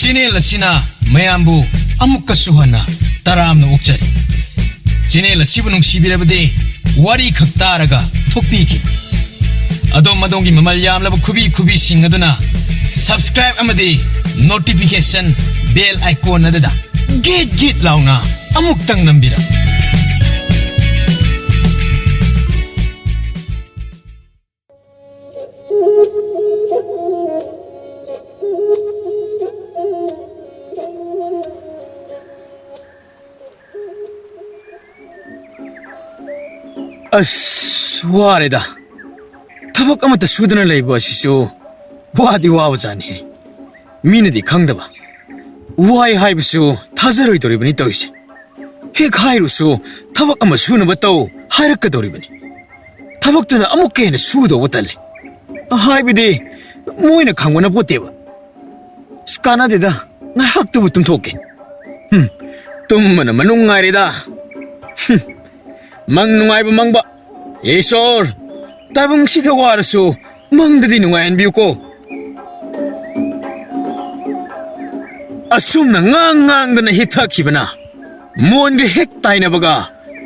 Channel asina mayambu amukkasu hana taramna ukjari. Channel asibu nungsibirabadi wari khak taraga thokpiki. Adom madongi mamal yamlaba kubi sing aduna subscribe amadi notification bell icon adada git launa amuktang nambira. 와레다. 타박 아마타 수드나 레이버 시쇼 와디 와우자니 미네디 강다바 와이 하이브수 타자로이 도리버니 떠이시 해 하이루수 타박 아마 수는 바또 하이르까 도리버니 타박도나 아무케네 수도 못달래 하이비디 모이네 강원나 보테바 스카나데다 나 학도 부tum 토케 tummana manungairida mang nungai ba mang ba Isor tabung sida warasu mang dadi nungayan biu ko asum na ngang na hita kibana mon ge hek tai na baga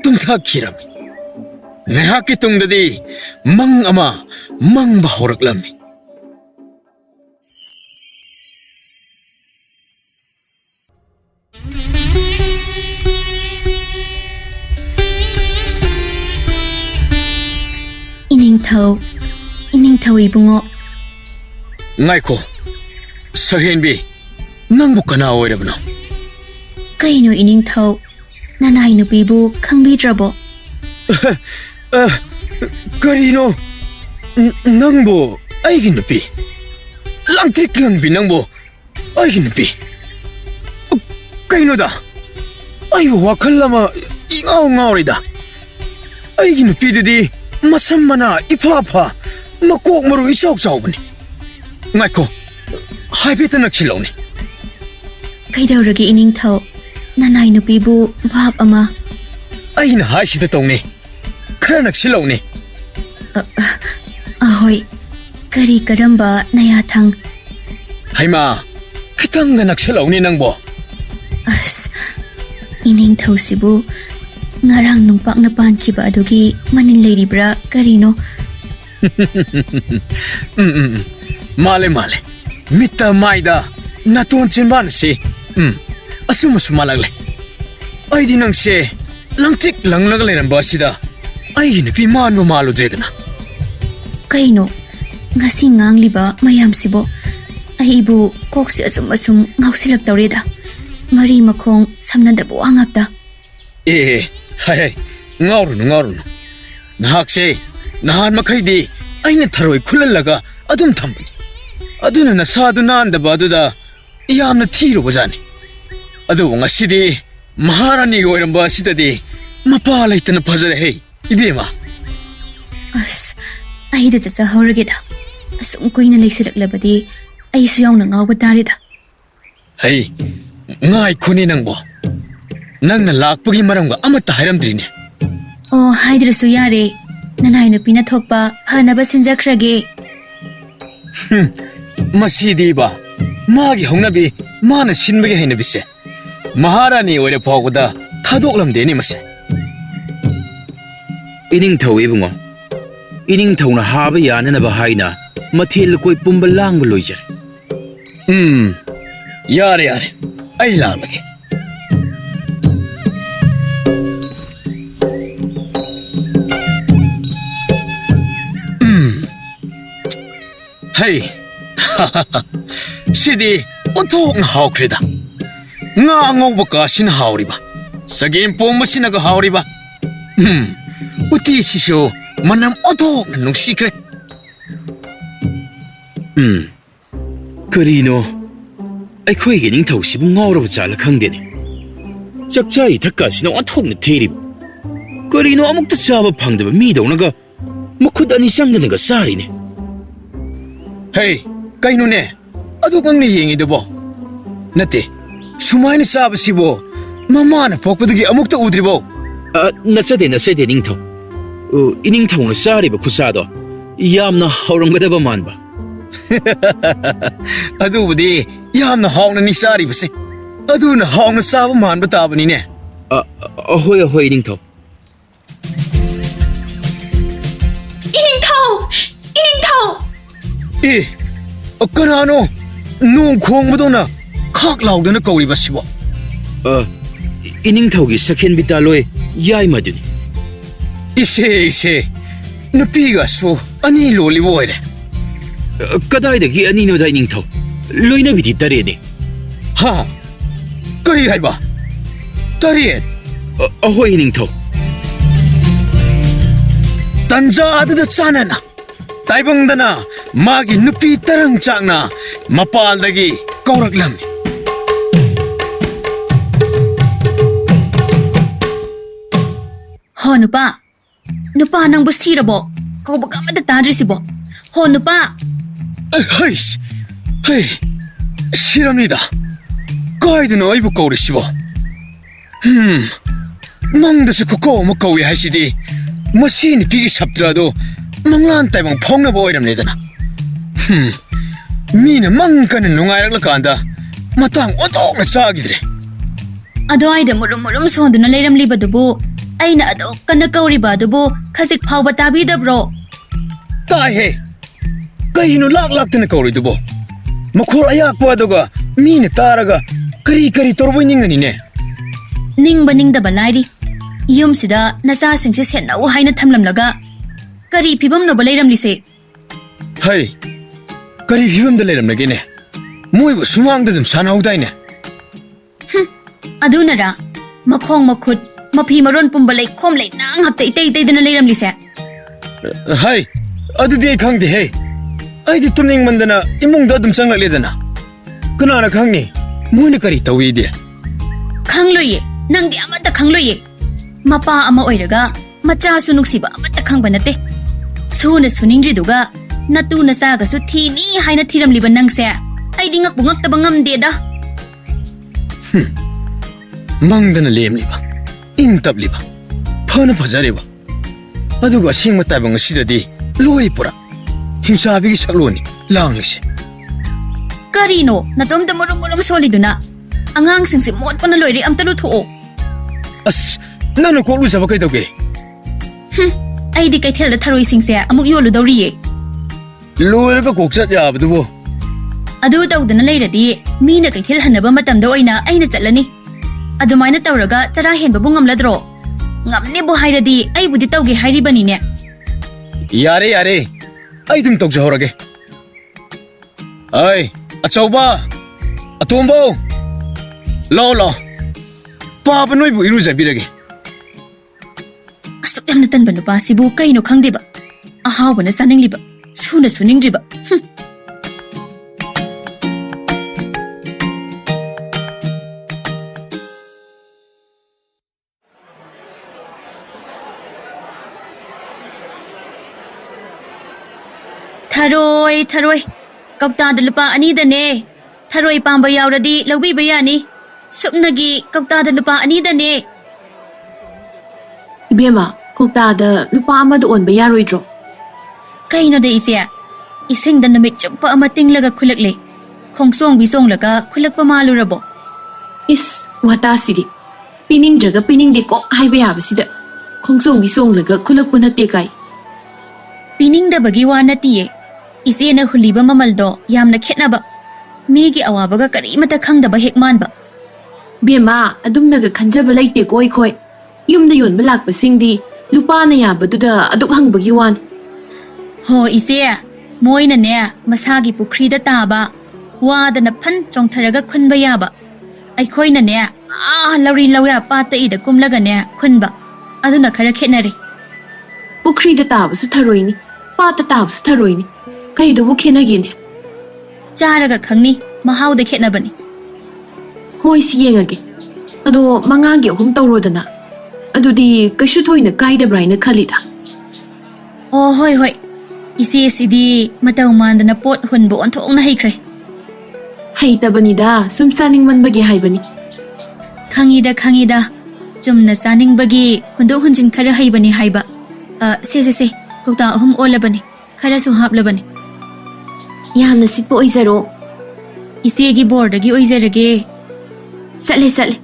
tumtha kirami nehak ki tung dadi mang ama mang ba horak lami Iningthau ibungo ngaiko sahenbi nangbu kana oirabno kaino iningthau nanai nupibu khangbidrabo karino nangbo aigi nupi langtrik langbi nangbo aigi nupi kaino da aibu wakhallama ingau ngaurida aigi nupi dudi masam mana ifafa makok maru isok saubani ngaiko haibeta naksilawni kaidawragi iningthau nanai nupibu bhab ama aina haisida tongni khara naksilawni ahoi kari karamba naya thang haima khitanga naksilawni nangbo as iningthau sibu ngarang numpak na pankiba adugi manin leiribra karino male mita maida naton chenban se asuma sumalagle aidi nang se langtik langlag leramba sida ai ne pi manu malu jedana kaino ngasi ngangliba mayam sibo aibu koksi asum ngausilak tawreda ngari makhong samnadabu angakta hai ngaurunu nahakse nahan makhaidi aina tharoi khulalaga adum thambani aduna nasadu nandaba aduda yamna thiru bajani adu ngasidi maharani oiramba sidadi mapa laitana phajare he ibema as aida chacha horageda asum koina leisilaklabadi aisu yauna ngawba tarida hai ngai khuni nangbo nangna lakpagi maramga amata hairamdrine oh haidrasu yare nanai nupina thokpa hanaba sinjakrage masidi ba magi hongnabi mana sinbage hainabise maharani oire phawda thadoklamdeni mase iningthau ibungo iningthauna haba yananaba haina mathil koi pumba langba loijare yare ai lage Hey, sidi utok na hawkrida. Nga ngaw baka sin hawriba. Sagim po mo sinaga hawriba. Uti sisyo manam utok na nung sikre. Karino, ay ko'y giningthau sibu ngawraba chala khangdeni. Chakcha ithakka sina utok na therib. Karino amukta chaba phangdaba midawnaga makhud ani sangdanaga sarine. Hey, kaino ne? Adu kang niyingidobo. Nate, sumayin sabasibo. Mama na pokpadagi amukta udribo. Nasade ningthau. Iningthau na sariba kusado. Yamna hauramgadaba manba. Adubudi ꯌꯥꯝꯅ ꯍꯥꯎꯅ ꯅꯤ ꯆꯥꯔꯤꯕꯁꯦ ꯑꯗꯨꯅ ꯍꯥꯎꯅ ꯆꯥꯕ ꯃꯥꯟꯕ ꯇꯥꯕꯅꯤꯅꯦ ꯑꯍꯣꯏ ꯑꯍꯣꯏ ꯏꯅꯤꯡꯊꯧ ꯏꯅꯤꯡꯊꯧ ꯏꯅꯤꯡꯊꯧ ꯑꯦ ꯀꯅꯥꯅꯣ ꯅꯣꯡ ꯈꯣꯡꯕꯗꯧꯅ ꯈꯥꯛ ꯂꯥꯎꯗꯅ ꯀꯧꯔꯤꯕꯁꯤꯕꯣ ꯏꯅꯤꯡꯊꯧꯒꯤ ꯁꯈꯦꯟ ꯕꯤꯇꯥꯂꯣꯏ ꯌꯥꯏꯃꯗꯨꯅꯤ ꯏꯁꯦ ꯅꯨꯄꯤꯒꯁꯨ ꯑꯅꯤ ꯂꯣꯜꯂꯤꯕ ꯑꯣꯏꯔꯦ ꯀꯗꯥꯏꯗꯒꯤ ꯑꯅꯤꯅꯣꯗ ꯏꯅꯤꯡꯊꯧ ꯂꯣꯏꯅꯕꯤꯗꯤ ꯇꯔꯦꯠꯅꯤ ꯍꯥ ꯀꯔꯤ ꯍꯥꯏꯕ ꯇꯔꯦꯠ ꯑꯍꯣꯏ ꯏꯅꯤꯡꯊꯧ ꯇꯟꯖꯥ ꯑꯗꯨꯗ ꯆꯥꯅꯅ ꯇꯥꯏꯕꯪꯗꯅ ꯃꯥꯒꯤ ꯅꯨꯄꯤ ꯇꯔꯪ ꯆꯥꯛꯅ ꯃꯄꯥꯜꯗꯒꯤ ꯀꯧꯔꯛꯂꯝꯃꯤ ꯍꯣ ꯅꯨꯄꯥ ꯅꯨꯄꯥ ꯅꯪꯕꯨ ꯁꯤꯔꯕꯣ ꯀꯧꯕꯒ ꯑꯃꯠꯇ ꯇꯥꯗ꯭ꯔꯤꯁꯤꯕꯣ ꯍꯣ ꯅꯨꯄꯥ ꯍꯩꯁ ꯍꯩ 시럽니다. 까이드는 어이부 거우리시보. 멍드스 쿠코 뭐 거우이 하시디. 머신이 비기 삽더라도 멍란 따이봉 펑나 보이랍니다나. 미는 망가는 농아이락을 간다. 마땅 어떡나 짜기들이. ꯑꯗꯨꯋꯥꯏꯗ ꯃꯨꯔꯨꯝ ꯁꯣꯟꯗꯨꯅ ꯂꯩꯔꯝꯂꯤꯕꯗꯨꯕꯨ ꯑꯩꯅ ꯑꯗꯨꯛ ꯀꯟꯅ ꯀꯧꯔꯤꯕ ꯑꯗꯨꯕꯨ ꯈꯖꯤꯛ ꯐꯥꯎꯕ ꯇꯥꯕꯤꯗꯕ꯭ꯔꯣ? ꯇꯥꯏꯍꯦ. ꯀꯩꯅꯣ ꯂꯥꯛꯇꯅ ꯀꯧꯔꯤꯗꯨꯕꯣ? ꯃꯈꯣꯜ ꯑꯌꯥꯛꯄ ꯑꯗꯨꯒ ꯃꯤꯅ ꯇꯥꯔꯒ ꯀꯔꯤ ꯇꯧꯔꯕꯣꯏ ꯅꯤꯡꯒꯅꯤꯅꯦ? ꯅꯤꯡꯕ ꯅꯤꯡꯗꯕ ꯂꯥꯏꯔꯤ. ꯌꯨꯝꯁꯤꯗ ꯅꯆꯥꯁꯤꯡꯁꯦ ꯁꯦꯟꯅꯧ ꯍꯥꯏꯅ ꯊꯝꯂꯝꯂꯒ ꯀꯔꯤ ꯐꯤꯕꯝꯅꯣꯕ ꯂꯩꯔꯝꯂꯤꯁꯦ? ꯍꯩ, ꯀꯔꯤ ꯐꯤꯕꯝꯗ ꯂꯩꯔꯝꯂꯒꯦꯅꯦ? ꯃꯣꯏꯕꯨ ꯁꯨꯃꯥꯡꯗ ꯑꯗꯨꯝ ꯁꯥꯟꯅꯍꯧꯗꯥꯏꯅꯦ? ꯑꯗꯨꯅꯔꯥ ꯃꯈꯣꯡ ꯃꯈꯨꯠ ꯃꯐꯤ ꯃꯔꯣꯟ ꯄꯨꯝꯕ ꯂꯩꯈꯣꯝ ꯂꯩꯅꯥꯡ ꯍꯛꯇ ꯏꯇꯩꯗꯅ ꯂꯩꯔꯝꯂꯤꯁꯦ? ꯍꯩ, ꯑꯗꯨꯗꯤ ꯑꯩ ꯈꯪꯗꯦꯍꯦ. ꯑꯩꯗꯤ ꯇꯨꯝꯅꯤꯡꯃꯟꯗꯅ ꯏꯃꯨꯡꯗ ꯑꯗꯨꯝ ꯆꯪꯂꯛꯂꯦꯗꯅ. ꯀꯅꯥꯅ ꯈꯪꯅꯤ ꯃꯣꯏꯅ ꯀꯔꯤ ꯇꯧꯏꯗꯤ? ꯈꯪꯂꯣꯏꯌꯦ, ꯅꯪꯗꯤ ꯑꯃꯠꯇ ꯈꯪꯂꯣꯏꯌꯦ. ꯃꯄꯥ ꯑꯃ ꯑꯣꯏꯔꯒ ꯃꯆꯥꯁꯨ ꯅꯨꯡꯁꯤꯕ ꯑꯃꯠꯇ ꯈꯪꯕ ꯅꯠꯇꯦ. ꯁꯨꯅ ꯁꯨꯅꯤꯡꯗ꯭ꯔꯤꯗꯨꯒ ꯅꯇꯨ ꯅꯆꯥꯒꯁꯨ ꯊꯤꯅꯤ ꯍꯥꯏꯅ ꯊꯤꯔꯝꯂꯤꯕ ꯅꯪꯁꯦ ꯑꯩꯗꯤ ꯉꯛꯄꯨ ꯉꯛꯇꯕ ꯉꯝꯗꯦꯗ. ꯃꯪꯗꯅ ꯂꯦꯝꯂꯤꯕ, ꯏꯪ ꯇꯞꯂꯤꯕ, ꯐꯅ ꯐꯖꯔꯤꯕ. ꯑꯗꯨꯒ ꯑꯁꯦꯡꯕ ꯇꯥꯏꯕꯪ ꯑꯁꯤꯗꯗꯤ ꯂꯣꯏ ꯄꯨꯔꯥ ꯍꯤꯡꯁꯥꯕꯤꯒꯤ ꯁꯛꯂꯣꯟꯅꯤ ꯂꯥꯡꯂꯤꯁꯦ. ꯀꯔꯤꯅꯣ ꯅꯇꯣꯝꯇ ꯃꯨꯔꯨꯝ ꯁꯣꯜꯂꯤꯗꯨꯅ? ꯑꯉꯥꯡꯁꯤꯡꯁꯦ ꯃꯣꯠꯄꯅ ꯂꯣꯏꯔꯦ, ꯑꯝꯇ ꯂꯨꯊꯣꯛꯑꯣ. ꯑꯁ, ꯅꯪꯅ ꯀꯣꯛ ꯂꯨꯖꯕ ꯀꯩꯗꯧꯒꯦ? ꯑꯩꯗꯤ ꯀꯩꯊꯦꯜꯗ ꯊꯔꯣꯏꯁꯤꯡꯁꯦ ꯑꯃꯨꯛ ꯌꯣꯜꯂꯨꯗꯧꯔꯤꯌꯦ. ꯂꯣꯏꯔꯒ ꯀꯣꯛ ꯆꯠ ꯌꯥꯕꯗꯨꯕꯨ. ꯑꯗꯨ ꯇꯧꯗꯅ ꯂꯩꯔꯗꯤ ꯃꯤꯅ ꯀꯩꯊꯦꯜ ꯍꯟꯅꯕ ꯃꯇꯝꯗ ꯑꯣꯏꯅ ꯑꯩꯅ ꯆꯠꯂꯅꯤ. ꯑꯗꯨꯃꯥꯏꯅ ꯇꯧꯔꯒ ꯆꯔꯥ ꯍꯦꯟꯕꯕꯨ ꯉꯝꯂꯗ꯭ꯔꯣ? ꯉꯝꯅꯦꯕꯨ ꯍꯥꯏꯔꯗꯤ ꯑꯩꯕꯨꯗꯤ ꯇꯧꯒꯦ ꯍꯥꯏꯔꯤꯕꯅꯤꯅꯦ. ꯌꯥꯔꯦ, ꯑꯩ ꯑꯗꯨꯝ ꯇꯧꯖꯍꯧꯔꯒꯦ. ꯑꯩ ꯑꯆꯧꯕ, ꯑꯇꯣꯝꯕꯧ, ꯂꯥꯛꯑꯣ. ꯄꯥꯕ ꯅꯣꯏꯕꯨ ꯏꯔꯨꯖꯕꯤꯔꯒꯦ. ꯑꯁꯨꯛ ꯌꯥꯝꯅ ꯇꯟꯕ ꯅꯨꯄꯥꯁꯤꯕꯨ ꯀꯩꯅꯣ ꯈꯪꯗꯦꯕ. ꯑꯍꯥꯎꯕꯅ ꯆꯥꯅꯤꯡꯂꯤꯕ, ꯁꯨꯅ ꯁꯨꯅꯤꯡꯗ꯭ꯔꯤꯕ. ꯊꯔꯣꯏ ꯀꯧꯇꯥꯗ ꯂꯨꯄꯥ 2ꯗꯅꯦ. ꯊꯔꯣꯏ ꯄꯥꯝꯕ ꯌꯥꯎꯔꯗꯤ ꯂꯧꯕꯤꯕ ꯌꯥꯅꯤ. ꯁꯨꯞꯅꯒꯤ ꯀꯧꯇꯥꯗ ꯂꯨꯄꯥ 2ꯗꯅꯦ. 이베마, ꯀꯧꯇꯥꯗ ꯂꯨꯄꯥ 1ꯗ ꯑꯣꯟꯕ ꯌꯥꯔꯣꯏꯗ꯭ꯔꯣ? ꯀꯩꯅꯣꯗ ꯏꯆꯦ, ꯏꯁꯤꯡꯗ ꯅꯨꯃꯤꯠ ꯆꯨꯞꯄ ꯑꯃ ꯇꯤꯡꯂꯒ ꯈꯨꯜꯂꯛꯂꯦ. ꯈꯣꯡꯆꯣꯡꯕꯤ ꯆꯣꯡꯂꯒ ꯈꯨꯜꯂꯛꯄ ꯃꯥꯜꯂꯨꯔꯕꯣ? ꯏꯁ, ꯋꯥꯇꯥꯁꯤꯗꯤ. ꯄꯤꯅꯤꯡꯗ꯭ꯔꯒ ꯄꯤꯅꯤꯡꯗꯦ ꯀꯣꯛ ꯍꯥꯏꯕ ꯌꯥꯕꯁꯤꯗ ꯈꯣꯡꯆꯣꯡꯕꯤ ꯆꯣꯡꯂꯒ ꯈꯨꯜꯂꯛꯄ ꯅꯠꯇꯦ ꯀꯥꯏ. ꯄꯤꯅꯤꯡꯗꯕꯒꯤ ꯋꯥ ꯅꯠꯇꯤꯌꯦ. ꯏꯆꯦꯅ ꯍꯨꯜꯂꯤꯕ ꯃꯃꯜꯗꯣ ꯌꯥꯝꯅ ꯈꯦꯠꯅꯕ. ꯃꯤꯒꯤ ꯑꯋꯥꯕꯒ ꯀꯔꯤꯃꯠꯇ ꯈꯪꯗꯕ ꯍꯦꯛ ꯃꯥꯟꯕ. ꯕꯦꯃꯥ, ꯑꯗꯨꯝꯅꯒ ꯈꯟꯖꯕ ꯂꯩꯇꯦꯀꯣ ꯑꯩꯈꯣꯏ. ꯌꯨꯝꯗ ꯌꯣꯟꯕ ꯂꯥꯛꯄꯁꯤꯡꯗꯤ ꯂꯨꯄꯥꯅ ꯌꯥꯕꯗꯨꯗ ꯑꯗꯨꯛ ꯍꯪꯕꯒꯤ ꯋꯥꯅꯤ. ꯍꯣ ꯏꯆꯦ, ꯃꯣꯏꯅꯅꯦ ꯃꯁꯥꯒꯤ ꯄꯨꯈ꯭ꯔꯤꯗ ꯇꯥꯕ, ꯋꯥꯗꯅ ꯐꯟ ꯆꯣꯡꯊꯔꯒ ꯈꯨꯟꯕ ꯌꯥꯕ. ꯑꯩꯈꯣꯏꯅꯅꯦ ꯂꯧꯔꯤ ꯂꯧꯌꯥ ꯄꯥꯠꯇ ꯏꯗ ꯀꯨꯝꯂꯒꯅꯦ ꯈꯨꯟꯕ. ꯑꯗꯨꯅ ꯈꯔ ꯈꯦꯠꯅꯔꯦ. ꯄꯨꯈ꯭ꯔꯤꯗ ꯇꯥꯕꯁꯨ ꯊꯔꯣꯏꯅꯤ, ꯄꯥꯠꯇ ꯇꯥꯕꯁꯨ ꯊꯔꯣꯏꯅꯤ. ꯀꯩꯗꯕꯨ ꯈꯦꯠꯅꯒꯦꯅꯦ? ꯆꯥꯔꯒ ꯈꯪꯅꯤ, ꯃꯍꯥꯎꯗ ꯈꯦꯠꯅꯕꯅꯤ. ꯍꯣꯏ, ꯁꯤ ꯌꯦꯡꯉꯒꯦ. ꯑꯗꯣ 5ꯒꯤ 3 ꯇꯧꯔꯣꯗꯅ. ꯑꯗꯨꯗꯤ ꯀꯩꯁꯨ ꯊꯣꯏꯅ ꯀꯥꯏꯗꯕ꯭ꯔꯥ ꯍꯥꯏꯅ ꯈꯜꯂꯤꯗ. ꯑꯣ ꯍꯣꯏ. ꯏꯆꯦꯁꯤꯗꯤ ꯃꯇꯧ ꯃꯥꯟꯗꯅ ꯄꯣꯠ ꯍꯨꯟꯕ ꯑꯣꯟꯊꯣꯛꯅ ꯍꯩꯈ꯭ꯔꯦ. ꯍꯩꯇꯕꯅꯤꯗ, ꯁꯨꯝ ꯆꯥꯅꯤꯡꯃꯟꯕꯒꯤ ꯍꯥꯏꯕꯅꯤ. ꯈꯪꯉꯤꯗ. ꯆꯨꯝꯅ ꯆꯥꯅꯤꯡꯕꯒꯤ ꯍꯨꯟꯗꯣꯛ ꯍꯨꯟꯖꯤꯟ ꯈꯔ ꯍꯩꯕꯅꯤ ꯍꯥꯏꯕ. ꯁꯦ. ꯀꯧꯇꯥ 3 ꯑꯣꯜꯂꯕꯅꯤ. ꯈꯔꯁꯨ ꯍꯥꯞꯂꯕꯅꯤ. ꯌꯥꯝꯅ ꯁꯤꯠꯄ ꯑꯣꯏꯖꯔꯣ. ꯏꯆꯦꯒꯤ ꯕꯣꯔꯗꯒꯤ ꯑꯣꯏꯖꯔꯒꯦ. ꯆꯠꯂꯦ ꯆꯠꯂꯦ.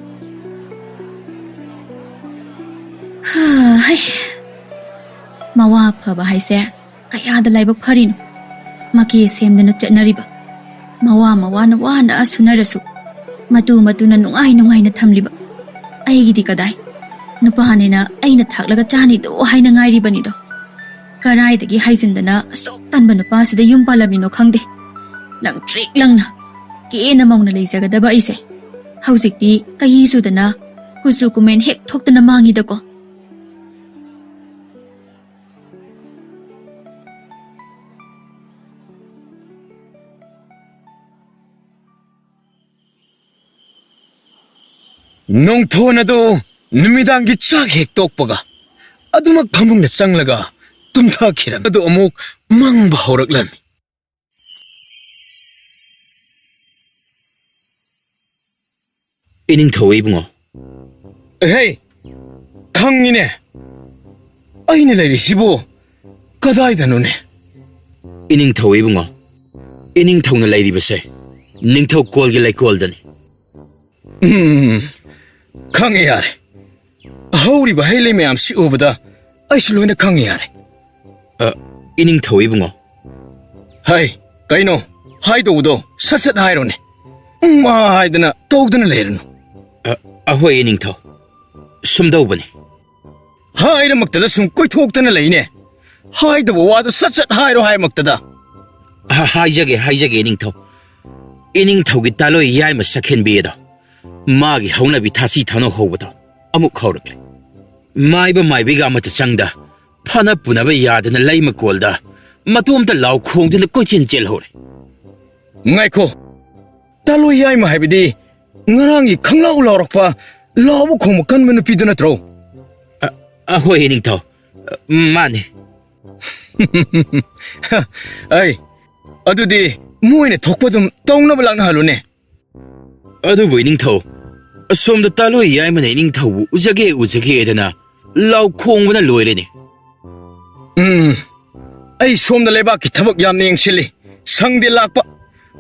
ꯍꯩ. ꯃꯋꯥ ꯐꯕ ꯍꯥꯏꯁꯦ ꯀꯌꯥꯗ ꯂꯥꯏꯕꯛ ꯐꯔꯤꯅꯣ. ꯃꯀꯦ ꯁꯦꯝꯗꯅ ꯆꯠꯅꯔꯤꯕ. ꯃꯋꯥꯅ ꯋꯥꯅ ꯁꯨꯅꯔꯁꯨ ꯃꯇꯨꯅ ꯅꯨꯡꯉꯥꯏꯅ ꯊꯝꯂꯤꯕ. ꯑꯩꯒꯤꯗꯤ ꯀꯗꯥꯏ? ꯅꯨꯄꯥꯅꯤꯅ ꯑꯩꯅ ꯊꯥꯛꯂꯒ ꯆꯥꯅꯤꯗꯣ ꯍꯥꯏꯅ ꯉꯥꯏꯔꯤꯕꯅꯤꯗꯣ. ꯀꯔꯥꯏꯗꯒꯤ ꯍꯥꯏꯖꯤꯟꯗꯅ ꯑꯁꯨꯛ ꯇꯟꯕ ꯅꯨꯄꯥꯁꯤꯗ ꯌꯨꯝ ꯄꯥꯜꯂꯝꯃꯤꯅꯣ ꯈꯪꯗꯦ. ꯂꯪꯇ꯭ꯔꯤꯛ ꯂꯪꯅ ꯀꯦꯅ ꯃꯧꯅ ꯂꯩꯖꯒꯗꯕ ꯑꯩꯁꯦ ꯍꯧꯖꯤꯛꯇꯤ ꯀꯍꯤ ꯁꯨꯗꯅ ꯀꯨꯆꯨ ꯀꯨꯃꯦꯟ ꯍꯦꯛ ꯊꯣꯛꯇꯅ ꯃꯥꯡꯉꯤꯗꯀꯣ. ꯅꯣꯡꯊꯣꯟ ꯑꯗꯨ ꯅꯨꯃꯤꯗꯥꯡꯒꯤ ꯆꯥꯛ ꯍꯦꯛ ꯇꯣꯛꯄꯒ ꯑꯗꯨꯃꯛ ꯐꯃꯨꯡꯗ ꯆꯪꯂꯒ ꯇꯨꯝꯊꯈꯤꯔꯝꯃꯤ. ꯑꯗꯨ ꯑꯃꯨꯛ ꯃꯪꯕ ꯍꯧꯔꯛꯂꯝꯃꯤ. ꯏꯅꯤꯡꯊꯧ ꯏꯕꯨꯡꯉꯣ. ꯍꯦ, ꯈꯪꯉꯤꯅꯦ. ꯑꯩꯅ ꯂꯩꯔꯤꯁꯤꯕꯨ ꯀꯗꯥꯏꯗꯅꯣꯅꯦ? ꯏꯅꯤꯡꯊꯧ ꯏꯕꯨꯡꯉꯣ. ꯏꯅꯤꯡꯊꯧꯅ ꯂꯩꯔꯤꯕꯁꯦ ꯅꯤꯡꯊꯧꯀꯣꯜꯒꯤ ꯂꯩꯀꯣꯜꯗꯅꯤ. ꯈꯪꯉꯦ ꯌꯥꯔꯦ. ꯍꯧꯔꯤꯕ ꯍꯩ ꯂꯩ ꯃꯌꯥꯝꯁꯤ ꯎꯕꯗ ꯑꯩꯁꯨ ꯂꯣꯏꯅ ꯈꯪꯉꯦ ꯌꯥꯔꯦ. ꯏꯅꯤꯡꯊꯧ ꯏꯕꯨꯡꯉꯣ. ꯍꯩ, ꯀꯩꯅꯣ ꯍꯥꯏꯗꯧꯕꯗꯣ ꯁꯠ ꯍꯥꯏꯔꯣꯅꯦ. ꯍꯥꯏꯗꯅ ꯇꯧꯗꯅ ꯂꯩꯔꯅꯨ. ꯑꯍꯣꯏ ꯏꯅꯤꯡꯊꯧ. ꯁꯨꯝꯗꯧꯕꯅꯤ. ꯍꯥꯏꯔꯃꯛꯇꯗ ꯁꯨꯝ ꯀꯣꯏꯊꯣꯛꯇꯅ ꯂꯩꯅꯦ. ꯍꯥꯏꯗꯕ ꯋꯥꯗꯣ ꯁꯠ ꯍꯥꯏꯔꯣ ꯍꯥꯏꯃꯛꯇꯗ. ꯍꯥꯏꯖꯒꯦ ꯏꯅꯤꯡꯊꯧ. ꯏꯅꯤꯡꯊꯧꯒꯤ ꯇꯥꯂꯣꯏ ꯌꯥꯏꯃ ꯁꯛꯍꯦꯟꯕꯤ ꯑꯗꯣ ꯃꯥꯒꯤ ꯍꯧꯅꯕꯤ ꯊꯥꯁꯤ ꯊꯥꯅꯧ ꯍꯧꯕꯗꯣ ꯑꯃꯨꯛ ꯍꯧꯔꯛꯂꯦ. ꯃꯥꯏꯕ ꯃꯥꯏꯕꯤꯒ ꯑꯃꯠꯇ ꯆꯪꯗ ꯐꯅ ꯄꯨꯅꯕ ꯌꯥꯗꯅ ꯂꯩ ꯃꯀꯣꯜꯗ ꯃꯇꯣꯝꯇ ꯂꯥꯎ ꯈꯣꯡꯗꯨꯅ ꯀꯣꯏꯆꯦꯟ ꯆꯦꯜꯍꯧꯔꯦ. ꯉꯥꯏꯈꯣ. ꯇꯥꯂꯣꯏ ꯌꯥꯏꯃ ꯍꯥꯏꯕꯗꯤ ꯉꯔꯥꯡꯒꯤ ꯈꯪꯂꯥꯎ ꯂꯥꯎꯔꯛꯄ ꯂꯥꯎꯕ ꯈꯣꯡꯕ ꯀꯟꯕ ꯅꯨꯄꯤꯗꯨ ꯅꯠꯇ꯭ꯔꯣ? ꯑꯍꯣꯏ ꯏꯅꯤꯡꯊꯧ. ꯃꯥꯅꯦ. ꯑꯩ ꯑꯗꯨꯗꯤ ꯃꯣꯏꯅ ꯊꯣꯛꯄ ꯑꯗꯨꯝ ꯇꯧꯅꯕ ꯂꯥꯛꯅꯍꯜꯂꯨꯅꯦ. ꯑꯗꯨꯕꯨ ꯏꯅꯤꯡꯊꯧ, ꯑꯁꯣꯝꯗ ꯇꯥꯂꯣꯏ ꯌꯥꯏꯃꯅ ꯏꯅꯤꯡꯊꯧꯕꯨ ꯎꯖꯒꯦꯗꯅ ꯂꯥꯎ ꯈꯣꯡꯕꯅ ꯂꯣꯏꯔꯦꯅꯦ. ꯑꯩ ꯁꯣꯝꯗ ꯂꯩꯕꯥꯛꯀꯤ ꯊꯕꯛ ꯌꯥꯝꯅ ꯌꯦꯡꯁꯤꯜꯂꯤ. ꯁꯪꯗꯦ ꯂꯥꯛꯄ.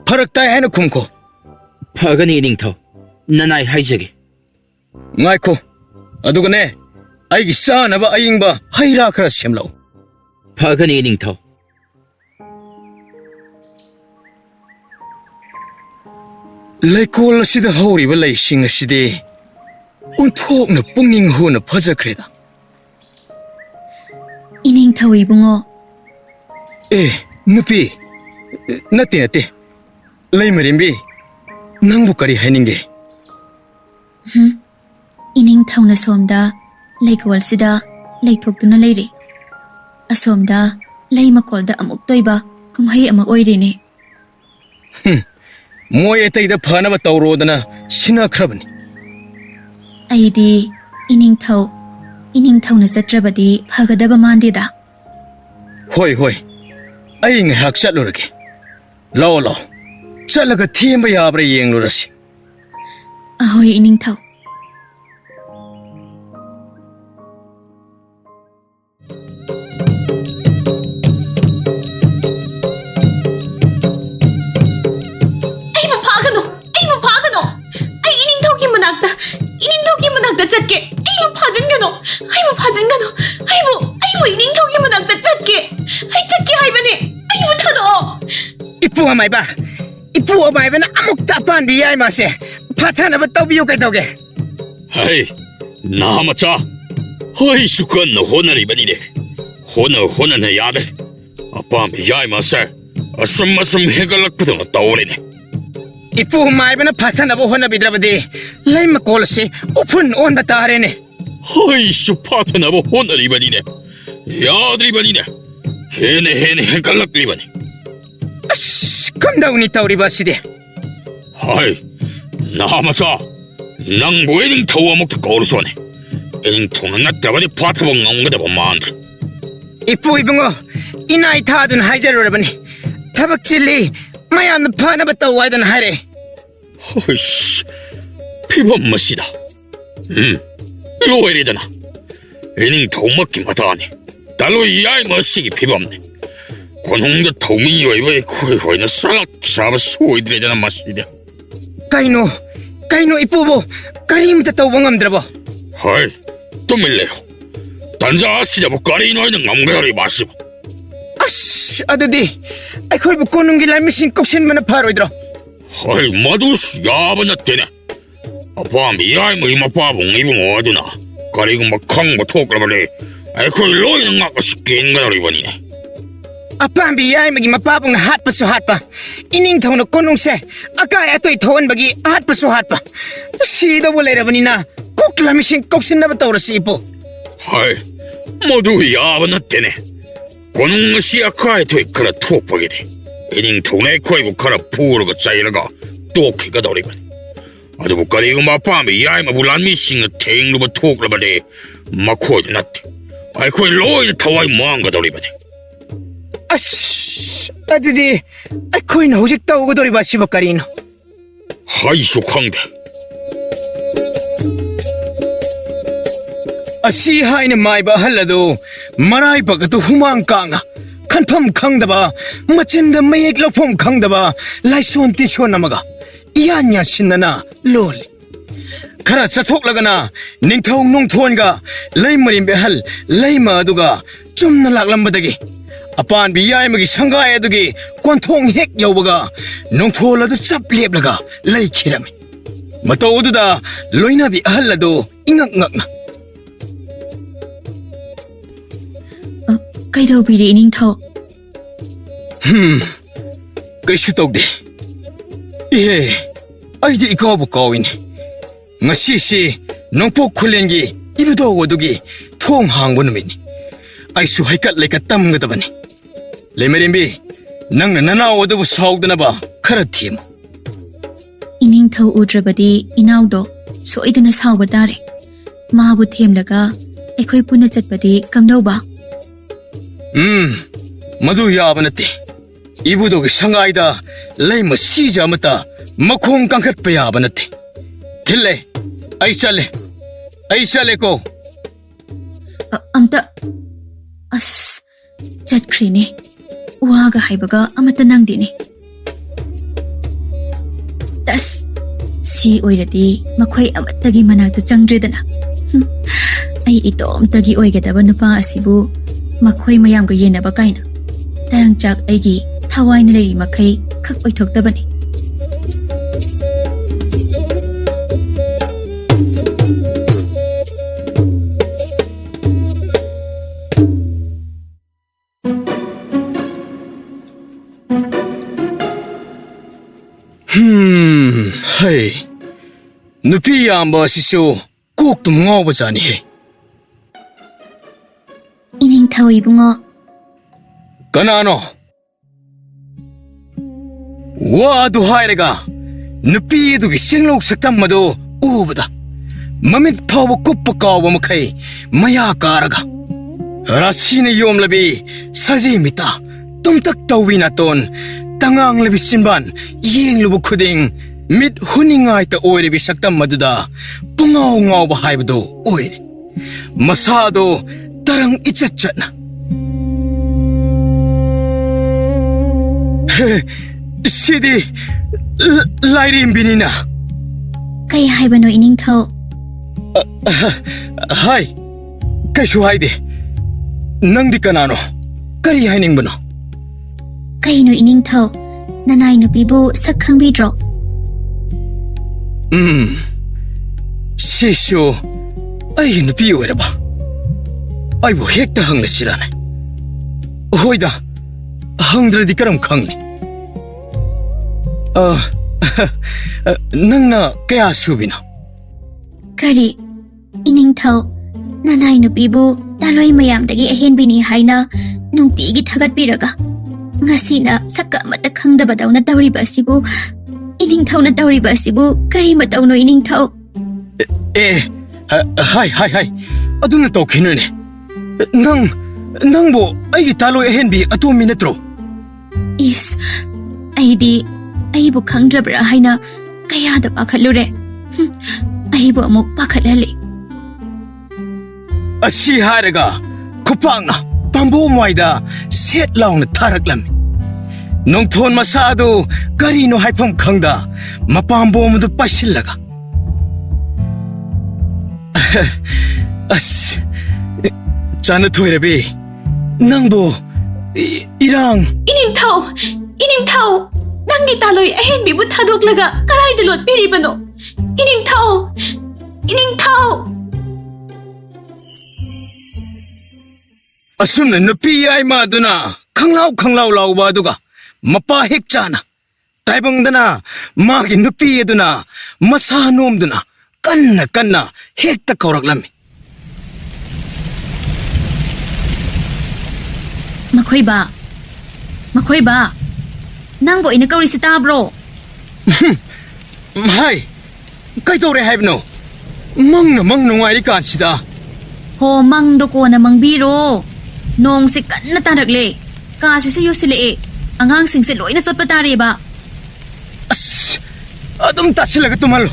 ꯐꯔꯛ ꯇꯥꯏ ꯍꯥꯏꯅ ꯈꯨꯝꯈꯣ. ꯐꯒꯅꯤ ꯏꯅꯤꯡꯊꯧ. ꯅꯅꯥꯏ ꯍꯥꯏꯖꯒꯦ. ꯉꯥꯏꯈꯣ. ꯑꯗꯨꯒꯅꯦ, ꯑꯩꯒꯤ ꯆꯥꯅꯕ ꯑꯏꯪꯕ ꯍꯩ ꯔꯥ ꯈꯔ ꯁꯦꯝꯂꯛꯎ. ꯐꯒꯅꯤ ꯏꯅꯤꯡꯊꯧ. ꯂꯩꯀꯣꯜ ꯑꯁꯤꯗ ꯍꯧꯔꯤꯕ ꯂꯩꯁꯤꯡ ꯑꯁꯤꯗꯤ ꯑꯣꯟꯊꯣꯛꯅ ꯄꯨꯛꯅꯤꯡ ꯍꯨꯅ ꯐꯖꯈ꯭ꯔꯦꯗ. ꯏꯅꯤꯡꯊꯧ ꯏꯕꯨꯡꯉꯣ. ꯅꯨꯄꯤ. ꯅꯠꯇꯦ. ꯂꯩꯃꯔꯦꯝꯕꯤ, ꯅꯪꯕꯨ ꯀꯔꯤ ꯍꯥꯏꯅꯤꯡꯒꯦ? ꯏꯅꯤꯡꯊꯧꯅ ꯁꯣꯝꯗ ꯂꯩꯀꯣꯜꯁꯤꯗ ꯂꯩꯊꯣꯛꯇꯨꯅ ꯂꯩꯔꯤ. ꯑꯁꯣꯝꯗ ꯂꯩ ꯃꯀꯣꯜꯗ ꯑꯃꯨꯛ ꯇꯣꯏꯕ ꯀꯨꯝꯍꯩ ꯑꯃ ꯑꯣꯏꯔꯤꯅꯦ. ꯃꯣꯏ ꯑꯇꯩꯗ ꯐꯅꯕ ꯇꯧꯔꯣꯗꯅ ꯁꯤꯟꯅꯈ꯭ꯔꯕꯅꯤ. ꯑꯩꯗꯤ ꯏꯅꯤꯡꯊꯧꯅ ꯆꯠꯇ꯭ꯔꯕꯗꯤ ꯐꯒꯗꯕ ꯃꯥꯟꯗꯦꯗ. ꯍꯣꯏ. ꯑꯩ ꯉꯥꯏꯍꯥꯛ ꯆꯠꯂꯨꯔꯒꯦ. ꯂꯥꯛꯑꯣ. ꯆꯠꯂꯒ ꯊꯦꯝꯕ ꯌꯥꯕ꯭ꯔꯥ ꯌꯦꯡꯂꯨꯔꯁꯤ. ꯑꯍꯣꯏ ꯏꯅꯤꯡꯊꯧ. ꯑꯩꯕꯨ ꯐꯥꯒꯅꯣ. ꯑꯩ ꯏꯅꯤꯡꯊꯧꯒꯤ ꯃꯅꯥꯛꯇ ꯆꯠꯀꯦ. ꯑꯩꯕꯨ ꯐꯥꯖꯤꯟꯒꯅꯣ. ꯑꯩꯕꯨ 이닝ꯊꯧꯒꯤ ꯃꯅꯥꯛꯇ ꯆꯠꯀꯦ. ꯑꯩ ꯆꯠꯀꯦ ꯍꯥꯏꯕꯅꯦ. ꯑꯩꯕꯨ ꯊꯥꯗꯣꯛꯑꯣ. 이쁘 어마이바는 아무것도 아빠한 미야이 마세. 파타나바 떠비요 그도게. 하이, 나마차. 하이 수건 호나리바니네. 호나나 야데. 아빠 미야이 마세. 아숨 해갈락부터 떠오르네. 이쁘 어마이바는 파타나바 호나비드라바디. 라이마 콜시 오픈 온 바타레네. 하이 수 파타나바 호나리바니네. 야드리바니네. 헤네 해갈락리바니. 감다운이 떠오리바시디. 하이, 나마차. 낭 뭐에닝 타워 먹다 거울소네. 에닝 통은 나타바디 파타봉 나온거다 보만들. 이쁘 이붕어 이나이 타둔 하이자로라바니. 타박질리 마야는 파나바따 와이던 하래. 허이씨, 피범 맛이다. 로에리잖아. 에닝 통 먹기 마다하니. 달로 이아이 멋이기 피범네. 권홍도 도미 외에 거의는 싹 잡아 소이들이잖아 마시냐. Kaino ipubo, karimta tawang amdrabo. 하이 또 밀래요. 단자 시자고 까리노이는 남가리 마시고. Adudi, ako'y bukunong gilamisin koksin man na paroidro. 하이 마두스 야바나 되네. 아빠 미야이 뭐 이마빠봉 이봉 어디나. 까리고 막 캉고 톡라버리. 아이코 로이는 아까 시킨 거리 보니네. Apambi ay magi mapapong na hat pa so hat pa. Ining taon na kunong se, akay ato'y taon bagi hat pa so hat pa. Sida wala ra na, kuklamising koksin na bataw si ipo. 하이 모두 야바나 되네. 권웅 시아카이 토이 카라 톡박이네. 이닝 통내 코이부 카라 부르가 짜이라가 또키가 더리거든. 아주 부까리고 마파미 야이마 불란 미싱의 탱루바 톡라바데 마코이 났대. 아이코이 로이 타와이 모한가 더리거든. Adudi, ako'y nahusik tao ko dori ba si Bakarino. 하이 속항대. Asihay na may bahalado, maray pagkato humang kanga. Kanpam kang daba, machinda mayig lopom kang daba, laison tisyon na maga. Iyan niya sinana, lol. Kara sa toklaga na, ningtaong nung tuwan ga, lay marim behal, lay maaduga, chum na laklam badagi. Apan biyay magi sanggay adugi, kwantong hek yawbaga, nung tuwalado sap lieblaga, lay kirami. Matawdo da, loy na bihalado, ingak-ngak na. Kaidawbiri iningthaw. Kaisu tawde. Ay di ikaw bu kawin. Ngasisi, nung pokkulengi, ibudaw adugi, thong hangbo namin. Ay suhaykat laykat tam nga tabani. Lemerimbi, nang nananaw adabu sawda na ba, karatim. Iningthaw udrabadi inawdo soidana sawba tare. Mahabu themlaga aikoy puna chatpadi kamdawba. Madu yaba nate. Ibudogi sangaida, lay masija mata, makong kangkat pa yaba nate. Tille, ay sale ko. Amta chatkrine. Waga haibaga amata nangdini. Tas si oiradi makoy amatagi managta changdredana. Ay itomtagi oigadaba nupa asibu makoy mayam ga yenaba kaina. Tarangchak aigi thawai na lay makai khak oithoktabani. Hey, nupi yamba siso kok tum ngaw ba jani he. Iningthaw ibungo. Kanano? Wa du hairega, nupi dugi singlok saktam mado ubada. Mamit pawa kuppa kawa makai maya karaga. Rasine yom labi saji mita tumtak tawina ton tangang labi sinban yeng lubu kuding mit huningay ta oire bi saktam maduda pungaw ngaw ba haibado oire. Masado tarang ichatchat na. Sidi lairim binina. Kaya haibano iningthaw. Hai, kaisu haide. Nangdi kanano? Kari haining bano? Kaino iningthaw. Nanay nupibu sakhang bidro. Sisu ay nupi oira ba? Ay bo hekta hang na sirana. Hoida, hangdra di karam kang ni. Nang na kaya subina. Kari iningthaw. Nanay nupibu taloy mayamdagi ahenbini haina nungtigi thagatpiraga. Ngasina saka amata khangdaba daw na tawriba asibu iningthaw na tawriba asibu kari mataw no iningthaw. Hai. Aduna taw kinune. Nang bo ay taloy ahenbi ato minatro. Is aibu khangdrabra haina kaya da pakhalure. Aibu amuk pakhalali. Asi harega kupang na ꯄꯥꯝꯕꯣꯝ ꯋꯥꯏꯗ set ꯂꯥꯎꯅ ꯊꯥꯔꯛꯂꯝꯃꯤ ꯅꯣꯡꯊꯣꯟ ꯃꯁꯥ ꯑꯗꯨ ꯀꯔꯤꯅꯣ ꯍꯥꯏꯐꯝ ꯈꯪꯗ ꯃꯄꯥꯝꯕꯣꯝ ꯑꯗꯨ ꯄꯥꯏꯁꯤꯜꯂꯒ ꯑꯁ ꯆꯥꯅꯊꯣꯏꯔꯕꯤ ꯅꯪꯕꯨ 이랑 이닝ꯊꯧ! 이닝ꯊꯧ! ꯅꯪꯒꯤ ꯇꯥꯂꯣꯏ ꯑꯍꯦꯟꯕꯤꯕꯨ ꯊꯥꯗꯣꯛꯂꯒ ꯀꯔꯥꯏꯗ ꯂꯣꯠꯄꯤꯔꯤꯕꯅꯣ? 이닝ꯊꯧ! 이닝ꯊꯧ! ꯑꯁꯨꯝꯅ ꯅꯨꯄꯤ ꯌꯥꯏꯃ ꯑꯗꯨꯅ ꯈꯪꯂꯥꯎ ꯂꯥꯎꯕ ꯑꯗꯨꯒ ꯃꯄꯥ ꯍꯦꯛ ꯆꯥꯅ ꯇꯥꯏꯕꯪꯗꯅ ꯃꯥꯒꯤ ꯅꯨꯄꯤ ꯑꯗꯨꯅ ꯃꯁꯥ ꯅꯣꯝꯗꯨꯅ ꯀꯟꯅ ꯍꯦꯛꯇ ꯀꯧꯔꯛꯂꯝꯃꯤ ꯃꯈꯣꯏꯕ ꯅꯪꯕꯨ ꯑꯩꯅ ꯀꯧꯔꯤꯁꯤ ꯇꯥꯕ꯭ꯔꯣ? ꯍꯥꯏ ꯀꯩꯗꯧꯔꯦ ꯍꯥꯏꯕꯅꯣ ꯃꯪ ꯅꯨꯡꯉꯥꯏꯔꯤꯀꯥꯟꯁꯤꯗ ꯍꯣ ꯃꯪꯗꯣ ꯀꯣꯟꯅ ꯃꯪꯕꯤꯔꯣ ꯅꯣꯡꯁꯦ ꯀꯟꯅ ꯇꯥꯔꯛꯂꯦ ꯀꯥꯁꯤꯁꯨ ꯌꯨꯁꯤꯜꯂꯛꯑꯦ ꯑꯉꯥꯡꯁꯤꯡꯁꯦ ꯂꯣꯏꯅ ꯆꯣꯠꯄ ꯇꯥꯔꯦꯕ ꯑꯁ ꯑꯗꯨꯝ ꯇꯥꯁꯤꯜꯂꯒ ꯇꯨꯝꯍꯜꯂꯣ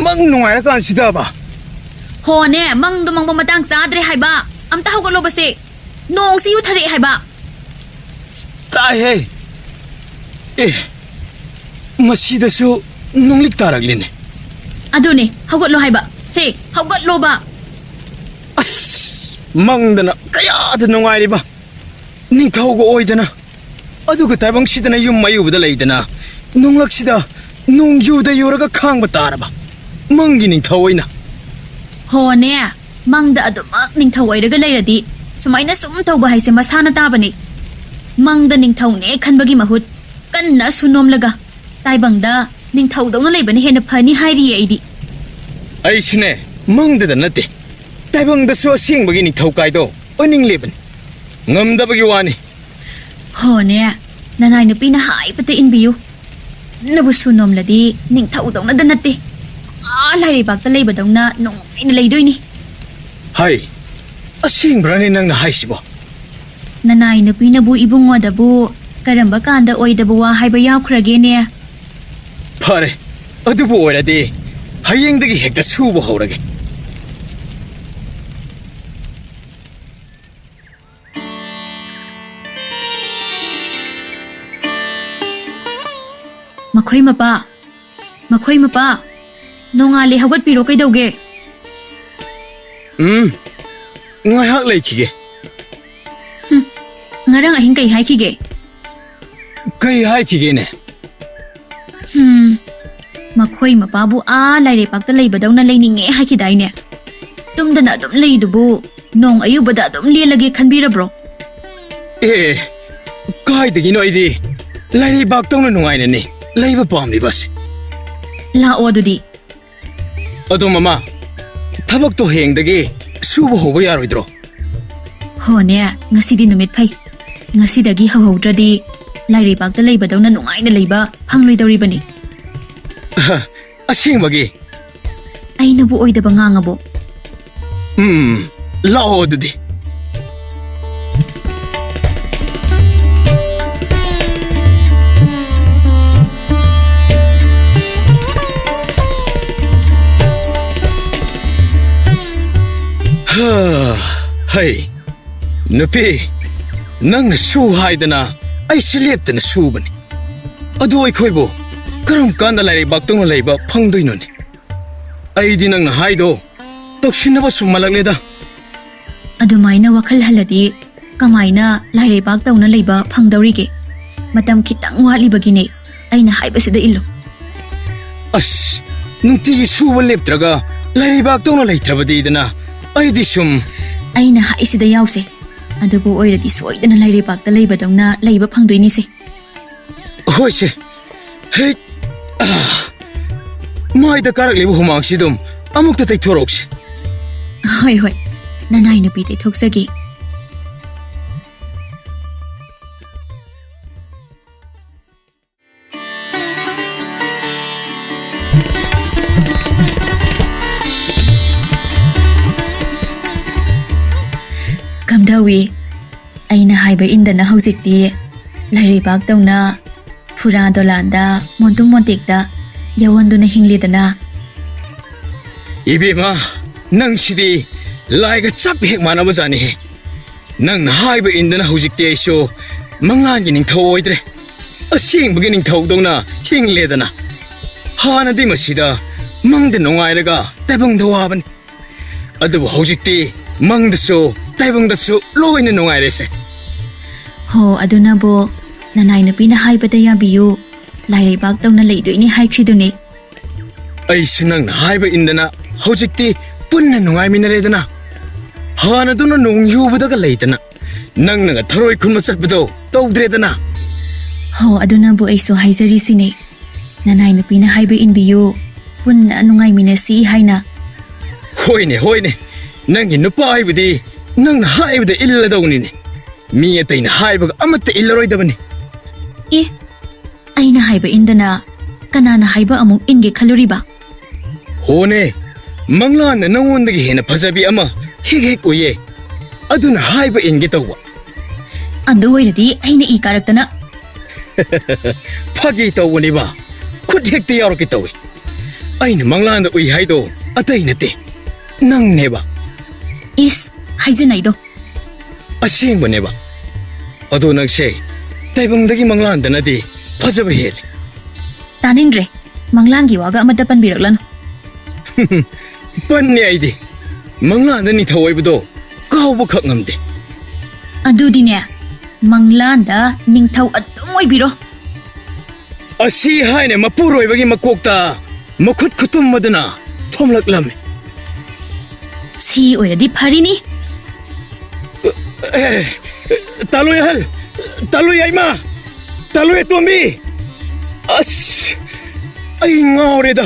ꯃꯪ ꯅꯨꯡꯉꯥꯏꯔꯀꯥꯟꯁꯤꯗꯕ ꯍꯣꯅꯦ ꯃꯪꯗꯣ ꯃꯪꯕ ꯃꯇꯥꯡ ꯆꯥꯗ꯭ꯔꯦ ꯍꯥꯏꯕ ꯑꯝꯇ ꯍꯧꯒꯠꯂꯣꯕꯁꯦ ꯅꯣꯡꯁꯤ ꯌꯨꯊꯔꯛꯑꯦ ꯍꯥꯏꯕ ꯇꯥꯏꯍꯦ ꯑꯦ ꯃꯁꯤꯗꯁꯨ ꯅꯨꯡꯂꯤꯛ ꯇꯥꯔꯛꯂꯤꯅꯦ ꯑꯗꯨꯅꯦ ꯍꯧꯒꯠꯂꯣ ꯍꯥꯏꯕ ꯁꯦ ꯍꯧꯒꯠꯂꯣꯕ ꯑꯁ ꯃꯪꯗꯅ ꯀꯌꯥꯗ ꯅꯨꯡꯉꯥꯏꯔꯤꯕ ꯅꯤꯡꯊꯧꯒ ꯑꯣꯏꯗꯅ ꯑꯗꯨꯒ ꯇꯥꯏꯕꯪꯁꯤꯗꯅ ꯌꯨꯝ ꯃꯌꯨꯕꯗ ꯂꯩꯗꯅ ꯅꯣꯡꯂꯛꯁꯤꯗ ꯅꯣꯡꯌꯨꯗ ꯌꯨꯔꯒ ꯈꯥꯡꯕ ꯇꯥꯔꯕ ꯃꯪꯒꯤ ꯅꯤꯡꯊꯧ ꯑꯣꯏꯅ ꯍꯣꯅꯦ ꯃꯪꯗ ꯑꯗꯨꯃꯛ ꯅꯤꯡꯊꯧ ꯑꯣꯏꯔꯒ ꯂꯩꯔꯗꯤ ꯁꯨꯃꯥꯏꯅ ꯁꯨꯝ ꯇꯧꯕ ꯍꯥꯏꯁꯦ ꯃꯁꯥꯅ ꯇꯥꯕꯅꯤ ꯃꯪꯗ ꯅꯤꯡꯊꯧꯅꯦ ꯈꯟꯕꯒꯤ ꯃꯍꯨꯠ ꯀꯟꯅ ꯁꯨꯅꯣꯝꯂꯒ ꯇꯥꯏꯕꯪꯗ ꯅꯤꯡꯊꯧꯗꯧꯅ ꯂꯩꯕꯅ ꯍꯦꯟꯅ ꯐꯅꯤ ꯍꯥꯏꯔꯤꯌꯦ ꯑꯩꯗꯤ ꯑꯩꯁꯤꯅꯦ ꯃꯪꯗꯗ ꯅꯠꯇꯦ ꯇꯥꯏꯕꯪꯗꯁꯨ ꯑꯁꯦꯡꯕꯒꯤ ꯅꯤꯡꯊꯧ ꯀꯥꯏꯗꯣ ꯑꯣꯏꯅꯤꯡꯂꯤꯕꯅꯤ ꯉꯝꯗꯕꯒꯤ ꯋꯥꯅꯤ ꯍꯣꯅꯦ ꯅꯅꯥꯏ ꯅꯨꯄꯤꯅ ꯍꯥꯏꯕꯇ ꯏꯟꯕꯤꯌꯨ ꯅꯕꯨ ꯁꯨꯅꯣꯝꯂꯗꯤ ꯅꯤꯡꯊꯧꯗꯧꯅꯗ ꯅꯠꯇꯦ ꯂꯥꯏꯔꯩꯕꯥꯛꯇ ꯂꯩꯕꯗꯧꯅ ꯅꯨꯡꯉꯥꯏꯅ ꯂꯩꯗꯣꯏꯅꯤ ꯍꯥꯏ ꯑꯁꯦꯡꯕ꯭ꯔꯅꯦ ꯅꯪꯅ ꯍꯥꯏꯁꯤꯕꯣ ꯅꯅꯥꯏ ꯅꯨꯄꯤꯅꯕꯨ ꯏꯕꯨꯡꯉꯣꯗꯕꯨ ꯀꯔꯝꯕ ꯀꯥꯟꯗ ꯑꯣꯏꯗꯕ ꯋꯥ ꯍꯥꯏꯕ ꯌꯥꯎꯈ꯭ꯔꯒꯦꯅꯦ ꯐꯔꯦ ꯑꯗꯨꯕꯨ ꯑꯣꯏꯔꯗꯤ ꯍꯌꯦꯡꯗꯒꯤ ꯍꯦꯛꯇ ꯁꯨꯕ ꯍꯧꯔꯒꯦ ꯃꯈꯣꯏ ꯃꯄꯥ ꯅꯣꯡꯉꯥꯜꯂꯦ ꯍꯧꯒꯠꯄꯤꯔꯣ ꯀꯩꯗꯧꯒꯦ ꯉꯥꯏꯍꯥꯛ ꯂꯩꯈꯤꯒꯦ ꯉꯔꯥꯡ ꯑꯍꯤꯡ ꯀꯩ ꯍꯥꯏꯈꯤꯒꯦ ꯀꯩ ꯍꯥꯏꯈꯤꯒꯦꯅꯦ ꯃꯈꯣꯏ ꯃꯄꯥꯕꯨ ꯂꯥꯏꯔꯩꯄꯥꯛꯇ ꯂꯩꯕꯗꯧꯅ ꯂꯩꯅꯤꯡꯉꯦ ꯍꯥꯏꯈꯤꯗꯥꯏꯅꯦ ꯇꯨꯝꯗꯅ ꯑꯗꯨꯝ ꯂꯩꯗꯨꯕꯨ ꯅꯣꯡ ꯑꯌꯨꯕꯗ ꯑꯗꯨꯝ ꯂꯦꯜꯂꯒꯦ ꯈꯟꯕꯤꯔꯕ꯭ꯔꯣ ꯑꯦ ꯀꯥꯏꯗꯒꯤꯅꯣ ꯑꯩꯗꯤ ꯂꯥꯏꯔꯩꯕꯥꯛꯇꯧꯅ ꯅꯨꯡꯉꯥꯏꯅꯅꯤ ꯂꯩꯕ ꯄꯥꯝꯂꯤꯕꯁꯦ ꯂꯥꯛꯑꯣ ꯑꯗꯨꯗꯤ ꯑꯗꯣ ꯃꯃꯥ ꯊꯕꯛꯇꯣ ꯍꯌꯦꯡꯗꯒꯤ ꯁꯨꯕ ꯍꯧꯕ ꯌꯥꯔꯣꯏꯗ꯭ꯔꯣ ꯍꯣꯅꯦ ꯉꯁꯤꯗꯤ ꯅꯨꯃꯤꯠ ꯐꯩ ꯉꯁꯤꯗꯒꯤ ꯍꯧꯍꯧꯗ꯭ꯔꯗꯤ ꯂꯥꯏꯔꯩꯄꯥꯛꯇ ꯂꯩꯕꯗꯧꯅ ꯅꯨꯡꯉꯥꯏꯅ ꯂꯩꯕ ꯐꯪꯂꯣꯏꯗꯧꯔꯤꯕꯅꯤ ꯑꯁꯦꯡꯕꯒꯤ ꯑꯩꯅꯕꯨ ꯑꯣꯏꯗꯕ ꯉꯥꯡꯉꯕꯣ ꯂꯥꯛꯑꯣ ꯑꯗꯨꯗꯤ ꯍꯩ ꯅꯨꯄꯤ ꯅꯪꯅ ꯁꯨ ꯍꯥꯏꯗꯅ ꯑꯩꯁꯨ ꯂꯦꯞꯇꯅ ꯁꯨꯕꯅꯤ ꯑꯗꯨ ꯑꯩꯈꯣꯏꯕꯨ ꯀꯔꯝ ꯀꯥꯟꯗ ꯂꯥꯏꯔꯩꯕꯥꯛꯇꯧꯅ ꯂꯩꯕ ꯐꯪꯗꯣꯏꯅꯣꯅꯦ ꯑꯩꯗꯤ ꯅꯪꯅ ꯍꯥꯏꯗꯣ ꯇꯧꯁꯤꯟꯅꯕ ꯁꯨꯝ ꯃꯜꯂꯛꯂꯦꯗ ꯑꯗꯨꯃꯥꯏꯅ ꯋꯥꯈꯜ ꯍꯜꯂꯗꯤ ꯀꯃꯥꯏꯅ ꯂꯥꯏꯔꯩꯄꯥꯛꯇꯧꯅ ꯂꯩꯕ ꯐꯪꯗꯧꯔꯤꯒꯦ ꯃꯇꯝ ꯈꯤꯇꯪ ꯋꯥꯠꯂꯤꯕꯒꯤꯅꯦ ꯑꯩꯅ ꯍꯥꯏꯕꯁꯤꯗ ꯏꯜꯂꯨ ꯑꯁ ꯅꯨꯡꯇꯤꯒꯤ ꯁꯨꯕ ꯂꯦꯞꯇ꯭ꯔꯒ ꯂꯥꯏꯔꯩꯕꯥꯛꯇꯧꯅ ꯂꯩꯇ꯭ꯔꯕꯗꯤꯗꯅ ꯑꯩꯗꯤ ꯁꯨꯝ ꯑꯩꯅ ꯍꯥꯏꯁꯤꯗ ꯌꯥꯎꯁꯦ ꯑꯗꯨꯕꯨ ꯑꯣꯏꯔꯗꯤ ꯁꯣꯏꯗꯅ ꯂꯥꯏꯔꯩꯄꯥꯛꯇ ꯂꯩꯕꯗꯧꯅ ꯂꯩꯕ ꯐꯪꯗꯣꯏꯅꯤꯁꯦ ꯍꯣꯏꯁꯦ ꯍꯦꯛ ꯃꯥꯏꯗ ꯀꯥꯔꯛꯂꯤꯕ ꯍꯨꯃꯥꯡꯁꯤ ꯑꯗꯨꯝ ꯑꯃꯨꯛꯇ ꯇꯩꯊꯣꯔꯛꯁꯦ ꯍꯣꯏ ꯅꯅꯥꯏ ꯅꯨꯄꯤ ꯇꯩꯊꯣꯛꯆꯒꯦ ꯀꯝꯗꯧꯏ ꯑꯩꯅ ꯍꯥꯏꯕ ꯏꯟꯗꯅ ꯍꯧꯖꯤꯛꯇꯤ ꯂꯥꯏꯔꯩꯄꯥꯛꯇꯧꯅ ꯐꯨꯔꯥ ꯗꯣꯂꯥꯟꯗ ꯃꯣꯟꯇꯨꯡ ꯃꯣꯟꯇꯦꯛꯇ ꯌꯥꯎꯍꯟꯗꯨꯅ ꯍꯤꯡꯂꯤꯗꯅ 이베마 ꯅꯪꯁꯤꯗꯤ ꯂꯥꯏꯒ ꯆꯞ ꯍꯦꯛ ꯃꯥꯟꯅꯕꯖꯥꯠꯅꯤꯍꯦ ꯅꯪꯅ ꯍꯥꯏꯕ ꯏꯟꯗꯅ ꯍꯧꯖꯤꯛꯇꯤ ꯑꯩꯁꯨ ꯃꯪꯂꯥꯟꯒꯤ ꯅꯤꯡꯊꯧ ꯑꯣꯏꯗ꯭ꯔꯦ ꯑꯁꯦꯡꯕꯒꯤ ꯅꯤꯡꯊꯧꯗꯧꯅ ꯍꯤꯡꯂꯦꯗꯅ ꯍꯥꯟꯅꯗꯤ ꯃꯁꯤꯗ ꯃꯪꯗ ꯅꯨꯡꯉꯥꯏꯔꯒ ꯇꯥꯏꯕꯪꯗ ꯋꯥꯕꯅꯤ ꯑꯗꯨꯕꯨ ꯍꯧꯖꯤꯛꯇꯤ ꯃꯪꯗꯁꯨ ꯇꯥꯏꯕꯪꯗꯁꯨ ꯂꯣꯏꯅ ꯅꯨꯡꯉꯥꯏꯔꯦꯁꯦ ꯍꯣ ꯑꯗꯨꯅꯕꯨ ꯅꯅꯥꯏ ꯅꯨꯄꯤꯅ ꯍꯥꯏꯕꯗ ꯌꯥꯕꯤꯌꯨ ꯂꯥꯏꯔꯩꯕꯥꯛ ꯇꯧꯅ ꯂꯩꯗꯣꯏꯅꯤ ꯍꯥꯏꯈ꯭ꯔꯤꯗꯨꯅꯤ ꯑꯩꯁꯨ ꯅꯪꯅ ꯍꯥꯏꯕ ꯏꯟꯗꯅ ꯍꯧꯖꯤꯛꯇꯤ ꯄꯨꯟꯅ ꯅꯨꯡꯉꯥꯏꯃꯤꯟꯅꯔꯦꯗꯅ ꯍꯥꯟꯅꯗꯨꯅ ꯅꯣꯡ ꯌꯨꯕꯗꯒ ꯂꯩꯗꯅ ꯅꯪꯅꯒ ꯊꯔꯣꯏ ꯈꯨꯟꯕ ꯆꯠꯄꯗꯣ ꯇꯧꯗ꯭ꯔꯦꯗꯅ ꯍꯣ ꯑꯗꯨꯅꯕꯨ ꯑꯩꯁꯨ ꯍꯥꯏꯖꯔꯤꯁꯤꯅꯦ ꯅꯅꯥꯏ ꯅꯨꯄꯤꯅ ꯍꯥꯏꯕ ꯏꯟꯕꯤꯌꯨ ꯄꯨꯟꯅ ꯅꯨꯡꯉꯥꯏꯃꯤꯟꯅꯁꯤ ꯍꯥꯏꯅ ꯍꯣꯏꯅꯦ ꯍꯣꯏꯅꯦ ꯅꯪꯒꯤ ꯅꯨꯄꯥ ꯍꯥꯏꯕꯗꯤ ꯅꯪꯅ ꯍꯥꯏꯕꯗ ꯏꯜꯂꯗꯧꯅꯤꯅꯦ ꯃꯤ ꯑꯇꯩꯅ ꯍꯥꯏꯕꯒ ꯑꯃꯠꯇ ꯏꯜꯂꯔꯣꯏꯗꯕꯅꯤ ꯑꯦ ꯑꯩꯅ ꯍꯥꯏꯕ ꯏꯟꯗꯅ ꯀꯅꯥꯅ ꯍꯥꯏꯕ ꯑꯃꯨꯛ ꯏꯟꯒꯦ ꯈꯜꯂꯨꯔꯤꯕ ꯍꯣꯅꯦ ꯃꯪꯂꯥꯟꯗ ꯅꯪꯉꯣꯟꯗꯒꯤ ꯍꯦꯟꯅ ꯐꯖꯕꯤ ꯑꯃ ꯍꯦꯛ ꯍꯦꯛ ꯎꯏꯌꯦ ꯑꯗꯨꯅ ꯍꯥꯏꯕ ꯏꯟꯒꯦ ꯇꯧꯕ ꯑꯗꯨ ꯑꯣꯏꯔꯗꯤ ꯑꯩꯅ ꯏ ꯀꯥꯔꯛꯇꯅ ꯐꯥꯒꯤ ꯇꯧꯕꯅꯦꯕ ꯈꯨꯠ ꯍꯦꯛꯇ ꯌꯥꯎꯔꯛꯀꯦ ꯇꯧꯏ ꯑꯩꯅ ꯃꯪꯂꯥꯟꯗ ꯎꯏ ꯍꯥꯏꯗꯣ ꯑꯇꯩ ꯅꯠꯇꯦ ꯅꯪꯅꯦꯕ ꯏꯁ ꯍꯥꯏꯖꯅꯩꯗꯣ ꯑꯁꯦꯡꯕꯅꯦꯕ ꯑꯗꯣ ꯅꯪꯁꯦ ꯇꯥꯏꯕꯪꯗꯒꯤ ꯃꯪꯂꯥꯟꯗꯅꯗꯤ ꯐꯖꯕ ꯍꯦꯜꯂꯤ ꯇꯥꯅꯤꯡꯗ꯭ꯔꯦ ꯃꯪꯂꯥꯟꯒꯤ ꯋꯥꯒ ꯑꯃꯠꯇ ꯄꯟꯕꯤꯔꯛꯂꯅꯨ ꯄꯟꯅꯦ ꯑꯩꯗꯤ ꯃꯪꯂꯥꯟꯗ ꯅꯤꯡꯊꯧ ꯑꯣꯏꯕꯗꯣ ꯀꯥꯎꯕꯈꯛ ꯉꯝꯗꯦ ꯑꯗꯨꯗꯤꯅꯦ ꯃꯪꯂꯥꯟꯗ ꯅꯤꯡꯊꯧ ꯑꯗꯨꯝ ꯑꯣꯏꯕꯤꯔꯣ ꯑꯁꯤ ꯍꯥꯏꯅ ꯃꯄꯨꯔꯣꯏꯕꯒꯤ ꯃꯀꯣꯛꯇ ꯃꯈꯨꯠ ꯈꯨꯇꯨꯝ ꯑꯗꯨꯅ ꯊꯣꯝꯂꯛꯂꯝꯃꯤ ꯁꯤ ꯑꯣꯏꯔꯗꯤ ꯐꯔꯤꯅꯤ ꯇꯥꯂꯣꯏ ꯑꯍꯜ ꯇꯥꯂꯣꯏ ꯌꯥꯏꯃ ꯇꯥꯂꯣꯏ ꯑꯇꯣꯝꯕꯤ ꯑꯁ ꯑꯩ ꯉꯥꯎꯔꯦꯗ